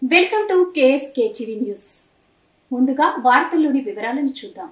Welcome to KSK TV news. ముందుగా వార్తల్లోని వివరాలను చూద్దాం.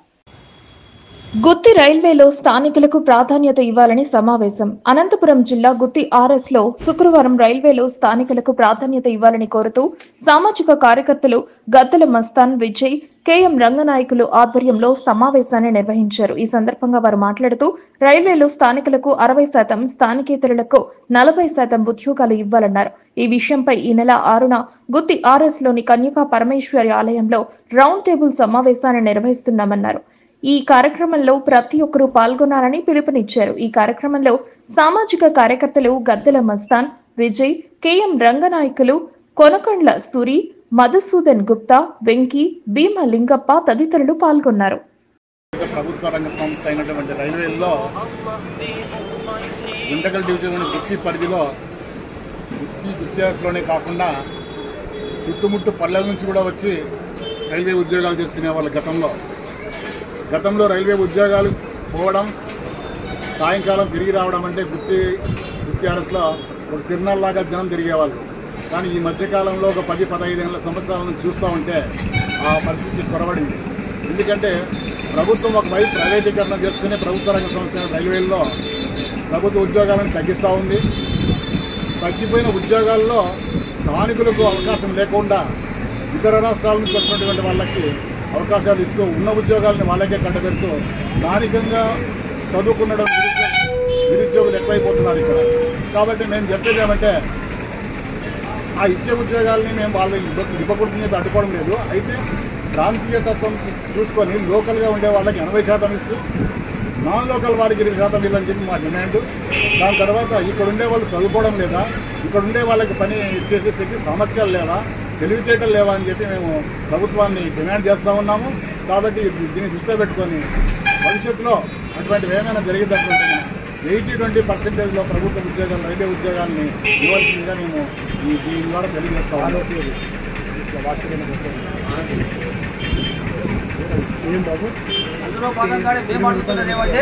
గుత్తి రైల్వేలో స్థానికులకు ప్రాధాన్యత ఇవ్వాలని సమావేశం. అనంతపురం జిల్లా గుత్తి ఆర్ఎస్ లో శుక్రవారం రైల్వేలో స్థానికులకు ప్రాధాన్యత ఇవ్వాలని కోరుతూ సామాజిక కార్యకర్తలు గద్దల మస్తాన్, విజయ్, కెఎం రంగనాయకులు ఆధ్వర్యంలో సమావేశాన్ని నిర్వహించారు. ఈ సందర్భంగా వారు మాట్లాడుతూ రైల్వేలో స్థానికులకు 60%, స్థానికేతరులకు 40% ఉద్యోగాలు ఇవ్వాలన్నారు. ఈ విషయంపై ఈ నెల 6న గుత్తి ఆర్ఎస్ లోని కన్యకా పరమేశ్వరి ఆలయంలో రౌండ్ టేబుల్ సమావేశాన్ని నిర్వహిస్తున్నామన్నారు. ఈ కార్యక్రమంలో ప్రతి ఒక్కరూ పాల్గొనాలని పిలుపునిచ్చారు. ఈ కార్యక్రమంలో సామాజిక కార్యకర్తలు గద్దల మస్తాన్, విజయ్, కెఎం రంగనాయకులు, కొనకండ్ల సూరి, మధుసూదన్ గుప్తా, వెంకీ, భీమ లింగప్ప తదితరులు పాల్గొన్నారు. ప్రభుత్వ రంగ సంస్థ అయినటువంటి రైల్వేల్లో గుంటకల్ డివిజన్ గుత్తి పరిధిలో గుత్తిలోనే కాకుండా చుట్టుముట్టు పల్లెల నుంచి కూడా వచ్చి రైల్వే ఉద్యోగాలు చేసుకునే వాళ్ళు గతంలో రైల్వే ఉద్యోగాలు పోవడం, సాయంకాలం తిరిగి రావడం అంటే గుత్తి ఆర్ఎస్లో ఒక తిరునాళ్ళలాగా జనం తిరిగేవాళ్ళు. కానీ ఈ మధ్యకాలంలో ఒక 10-15 సంవత్సరాల నుంచి చూస్తూ ఉంటే ఆ పరిస్థితి కొరబడింది. ఎందుకంటే ప్రభుత్వం ఒకవైపు ప్రైవేటీకరణ చేసుకునే ప్రభుత్వ రంగ సంస్థ రైల్వేల్లో ప్రభుత్వ ఉద్యోగాలను తగ్గిస్తూ ఉంది. తగ్గిపోయిన ఉద్యోగాల్లో స్థానికులకు అవకాశం లేకుండా ఇతర రాష్ట్రాల నుంచి వచ్చినటువంటి వాళ్ళకి అవకాశాలు ఇస్తూ ఉన్న ఉద్యోగాలను వాళ్ళకే కట్టబెడుతూ స్థానికంగా చదువుకునడం నిరుద్యోగులు ఎక్కువైపోతున్నారు ఇక్కడ. కాబట్టి మేము చెప్పేది ఏమంటే ఆ ఇచ్చే ఉద్యోగాలని మేము వాళ్ళు ఇవ్వకూడదని చెప్పి అడ్డుకోవడం లేదు. అయితే ప్రాంతీయతత్వం చూసుకొని లోకల్గా ఉండే వాళ్ళకి 80% ఇస్తూ నాన్ లోకల్ వారికి 20% ఇవ్వాలని చెప్పి మా డిమాండ్. దాని తర్వాత ఇక్కడ ఉండే వాళ్ళు చదువుకోవడం లేదా, ఇక్కడ ఉండే వాళ్ళకి పని చేసేసరికి సామర్థ్యాలు లేవా, తెలివితేటలు లేవా అని చెప్పి మేము ప్రభుత్వాన్ని డిమాండ్ చేస్తూ ఉన్నాము. కాబట్టి దీన్ని దృష్టిలో పెట్టుకొని భవిష్యత్తులో అటువంటివి ఏమైనా జరిగేటటువంటి 80-20% ప్రభుత్వ ఉద్యోగాలు, రైల్వే ఉద్యోగాల్ని ఇవ్వాల్సిందిగా మేము దీని ద్వారా తెలియజేస్తాము. అందులో భాగంగానే మేము అడుగుతున్నది ఏమంటే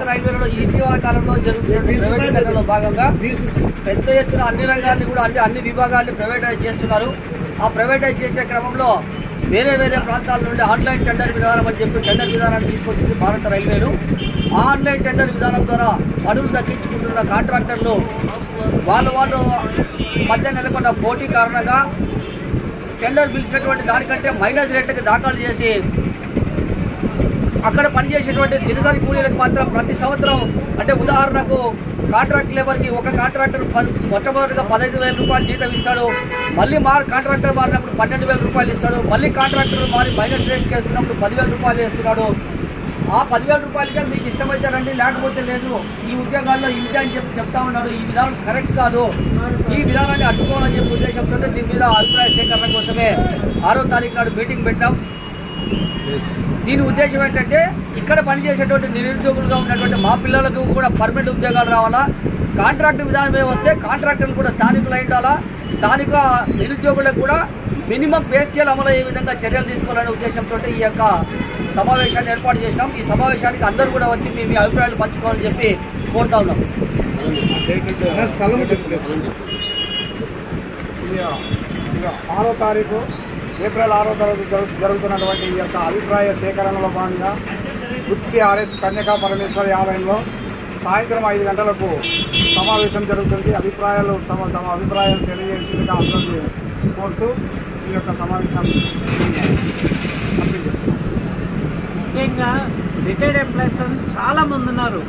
రైల్వేలో ఈ ఇటీవల కాలంలో జరుగుతున్న ప్రైవేటీకరణలో భాగంగా పెద్ద ఎత్తున అన్ని రంగాల్ని కూడా అన్ని విభాగాల్ని ప్రైవేటైజ్ చేస్తున్నారు. ఆ ప్రైవేటైజ్ చేసే క్రమంలో వేరే ప్రాంతాల నుండి ఆన్లైన్ టెండర్ విధానం అని చెప్పి టెండర్ విధానాన్ని తీసుకొచ్చింది భారత రైల్వేలు. ఆ ఆన్లైన్ టెండర్ విధానం ద్వారా పనులు దక్కించుకుంటున్న కాంట్రాక్టర్లు వాళ్ళు మధ్య నెలకొన్న పోటీ కారణంగా టెండర్ పిలిచినటువంటి దానికంటే మైనస్ రేట్కి దాఖలు చేసి అక్కడ పనిచేసేటువంటి దినసరి కూలీలకు మాత్రం ప్రతి సంవత్సరం, అంటే ఉదాహరణకు కాంట్రాక్ట్ లేబర్కి ఒక కాంట్రాక్టర్ మొట్టమొదటిగా 15,000 రూపాయలు జీతం ఇస్తాడు. మళ్ళీ కాంట్రాక్టర్ మారినప్పుడు 12,000 రూపాయలు ఇస్తాడు. మళ్ళీ కాంట్రాక్టర్ మారి మైనస్ రేట్కి వేసుకున్నప్పుడు 10,000 రూపాయలు వేస్తున్నాడు. ఆ 10,000 రూపాయలకే మీకు ఇష్టమైతే రండి, లేకపోతే లేదు, ఈ ఉద్యోగాల్లో ఇంతే అని చెప్పి చెప్తా ఉన్నారు. ఈ విధానం కరెక్ట్ కాదు. ఈ విధానాన్ని అడ్డుకోవాలని చెప్పి ఉద్దేశంతో దీని మీద అభిప్రాయ సేకరణ కోసమే 6వ తారీఖు నాడు మీటింగ్ పెట్టాం. దీని ఉద్దేశం ఏంటంటే ఇక్కడ పనిచేసేటువంటి నిరుద్యోగులుగా ఉన్నటువంటి మా పిల్లలకు కూడా పర్మనెంట్ ఉద్యోగాలు రావాలా, కాంట్రాక్ట్ విధానమే వస్తే కాంట్రాక్టర్లు కూడా స్థానికులు అయి ఉండాలా, స్థానిక నిరుద్యోగులకు కూడా మినిమం పే స్కేల్ అమలు అయ్యే విధంగా చర్యలు తీసుకోవాలనే ఉద్దేశంతో ఈ యొక్క సమావేశాన్ని ఏర్పాటు చేసినాం. ఈ సమావేశానికి అందరూ కూడా వచ్చి మీ అభిప్రాయాలు పంచుకోవాలని చెప్పి కోరుతా ఉన్నాం. 6వ తారీఖు ఏప్రిల్ 6వ తారీఖు జరుగుతున్నటువంటి ఈ యొక్క అభిప్రాయ సేకరణలో భాగంగా గుత్తి ఆర్ఎస్ కన్యకా పరమేశ్వరి ఆలయంలో సాయంత్రం 5 గంటలకు సమావేశం జరుగుతుంది. తమ అభిప్రాయాలు తెలియజేసిందిగా అందరినీ కోరుతూ ఈ యొక్క సమావేశాన్ని ముఖ్యంగా రిటైర్డ్ ఎంప్లాయీస్ చాలా మంది ఉన్నారు.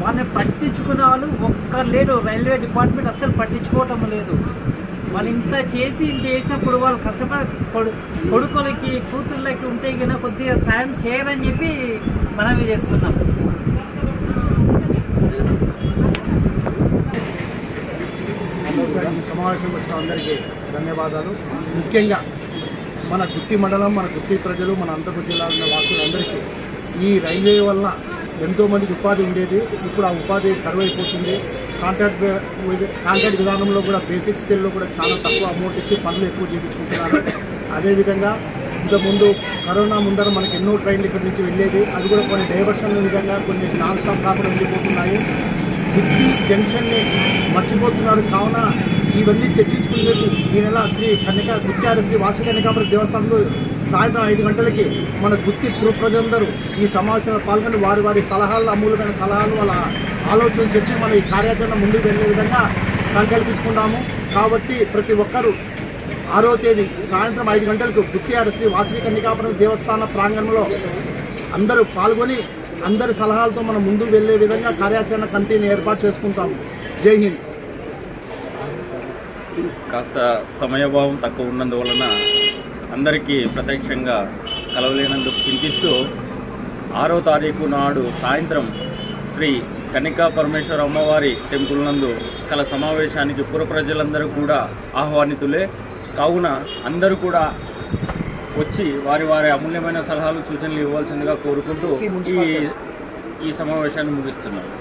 వాళ్ళని పట్టించుకునే వాళ్ళు ఒక్కరు లేరు. రైల్వే డిపార్ట్మెంట్ అస్సలు పట్టించుకోవటం లేదు. వాళ్ళు ఇంత చేసినప్పుడు వాళ్ళు కష్టపడి కొడుకులకి కూతుళ్ళకి ఉంటే కన్నా కొద్దిగా సాయం చేయరని చెప్పి మనవి చేస్తున్నాం. ఈ సమావేశం వచ్చిన అందరికీ ధన్యవాదాలు. ముఖ్యంగా మన గుత్తి మండలం, మన గుత్తి ప్రజలు, మన అనంతపురం జిల్లా ఉన్న వాసులందరికీ ఈ రైల్వే వల్ల ఎంతోమందికి ఉపాధి ఉండేది. ఇప్పుడు ఆ ఉపాధి కరువైపోతుంది. కాంట్రాక్ట్ విధానంలో కూడా బేసిక్ స్కిల్లో కూడా చాలా తక్కువ అమౌంట్ ఇచ్చి పనులు ఎక్కువ చేయించుకుంటున్నారు. అదేవిధంగా ఇంతకుముందు కరోనా ముందర మనకి ఎన్నో ట్రైన్లు ఇక్కడి నుంచి వెళ్ళేది, అది కూడా కొన్ని డైవర్షన్ల విధంగా కొన్ని నాన్ స్టాప్ కాకుండా వెళ్ళిపోతున్నాయి. గుత్తి జంక్షన్ని మర్చిపోతున్నారు. కావున ఈ ఇవన్నీ చర్చించుకునేందుకు ఈ నెల శ్రీ గుత్తి శ్రీ వాసవి కన్యకాపురం దేవస్థానంలో సాయంత్రం 5 గంటలకి మన గుత్తి ప్రజలందరూ ఈ సమావేశంలో పాల్గొని వారి సలహాలు, అమూల్యమైన సలహాలు, వాళ్ళ ఆలోచనలు చెప్పి మన ఈ కార్యాచరణ ముందుకు వెళ్ళే విధంగా సంకల్పించుకున్నాము. కాబట్టి ప్రతి ఒక్కరూ 6వ తేదీ సాయంత్రం 5 గంటలకు గుత్తి శ్రీ వాసవి కన్యకాపురం దేవస్థాన ప్రాంగణంలో అందరూ పాల్గొని అందరి సలహాలతో మనం ముందుకు వెళ్ళే విధంగా కార్యాచరణ కమిటీని ఏర్పాటు చేసుకుంటాము. జై హింద్. కాస్త సమయభావం తక్కువ ఉన్నందువలన అందరికీ ప్రత్యక్షంగా కలవలేనందుకు చింతిస్తూ 6వ తారీఖు నాడు సాయంత్రం శ్రీ కన్యకా పరమేశ్వర అమ్మవారి టెంపుల్ నందు కల సమావేశానికి పుర ప్రజలందరూ కూడా ఆహ్వానితులే కావున అందరూ కూడా వచ్చి వారి అమూల్యమైన సలహాలు, సూచనలు ఇవ్వాల్సిందిగా కోరుకుంటూ ఈ సమావేశాన్ని ముగిస్తున్నాను.